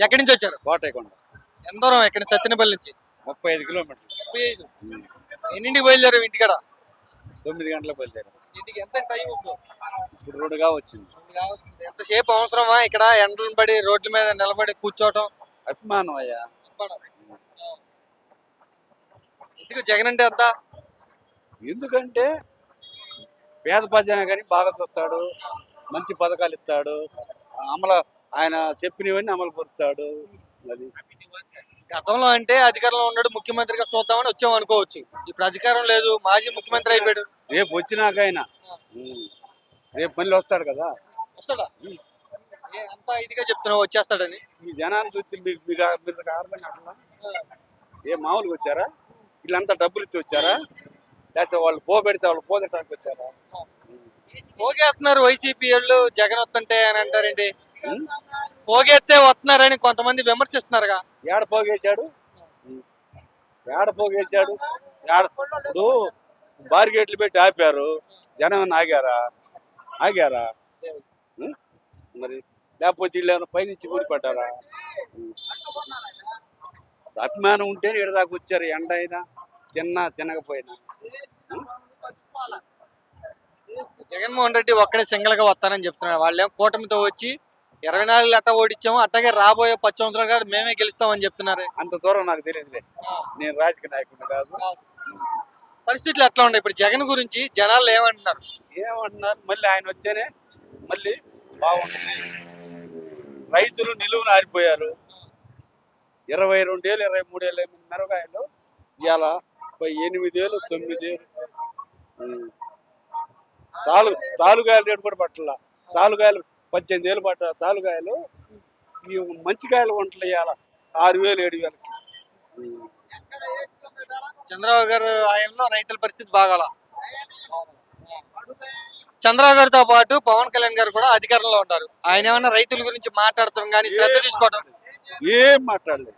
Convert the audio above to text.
ఎక్కడి నుంచి వచ్చారు? కోటయ్యకొండ ఎంత దూరం ఎక్కడి నుంచి? సత్తెనపల్లి నుంచి 35 కిలోమీటర్లు. 35. ఎన్నింటికి బయలుదేరావు ఇంటికాడ? 9 గంటలకు బయలుదేరాం. ఇంటికి ఎంత టైం అవుతుంది? ఇప్పుడు 2గా వచ్చింది. ఎంతసేపు అవసరమా ఇక్కడ ఎండలను పడి రోడ్ల మీద నిలబడి కూర్చోవటం? అభిమానం అయ్యా. ఇంటికి జగన్ అంటే ఎంత? ఎందుకంటే పేద ప్రజనే కానీ బాగా చూస్తాడు, మంచి పథకాలు ఇస్తాడు, ఆయన చెప్పినవన్నీ అమలు పరుస్తాడు. అది గతంలో అంటే అధికారంలో ఉన్నాడు, ముఖ్యమంత్రిగా చూద్దామని వచ్చాం అనుకోవచ్చు. ఇప్పుడు అధికారం లేదు, మాజీ ముఖ్యమంత్రి అయిపోయాడు. రేపు వచ్చినాకైనా రేపు మళ్ళీ వస్తాడు కదా. వస్తాడా? అంత ఇదిగా చెప్తున్నావు వచ్చేస్తాడని. ఈ జనాన్ని చూస్తే మీకు అర్థం కావట్లా? ఏ మామూలుగా వచ్చారా? వీళ్ళంతా డబ్బులు ఇచ్చి వచ్చారా, లేకపోతే వాళ్ళు పోబెడితే వాళ్ళు పోదటానికి వచ్చారా? పోగేస్తున్నారు వైసీపీ వాళ్ళు జగన్ వస్తుంటే అని అంటారండి. పోగేస్తే వస్తున్నారని కొంతమంది విమర్శిస్తున్నారుగా. ఏడ పోగేశాడు? ఇప్పుడు బార్గేట్లు పెట్టి ఆపారు, జనం ఆగారా మరి? లేకపోతే వీళ్ళు ఏమైనా పైనుంచి ఊడిపడ్డారా? అభిమానం ఉంటేనే ఇక్కడ దాకా వచ్చారు. ఎండ అయినా తినకపోయినా. జగన్మోహన్ రెడ్డి ఒక్కడే సింగల్ గా వస్తానని చెప్తున్నారు. వాళ్ళేమో కూటమితో వచ్చి 24 అట్ట ఓడిచ్చాము, అట్టగే రాబోయే 10 సంవత్సరాలు కాదు మేమే గెలుస్తామని చెప్తున్నారు. అంత దూరం నాకు తెలియదులే, నేను రాజకీయ నాయకుడిని కాదు. పరిస్థితులు ఎట్లా ఉన్నాయి ఇప్పుడు జగన్ గురించి? జనాలు ఏమంటున్నారు? మళ్ళీ ఆయన వచ్చేనే మళ్ళీ బాగుంటుంది. రైతులు నిలువున ఆరిపోయారు. 22 ఏళ్ళు 23 ఏళ్ళు మిరగాయలు ఇవాళ 8 ఏళ్ళు 9 ఏళ్ళు. తాలుగాయలు రేటు కూడా పట్టల. తాలుగాయలు 18 ఏళ్ళు పట్ట తాలుగాయలు. ఈ మంచి కాయలు వంటలు ఇవాళ 6,000 7,000కి. చంద్రబాబు గారు హయాంలో రైతుల పరిస్థితి బాగాల. చంద్రబాబు గారితో పాటు పవన్ కళ్యాణ్ గారు కూడా అధికారంలో ఉంటారు. ఆయన ఏమన్నా రైతుల గురించి మాట్లాడతాం కానీ శ్రద్ధ తీసుకోవడం ఏం మాట్లాడలేదు.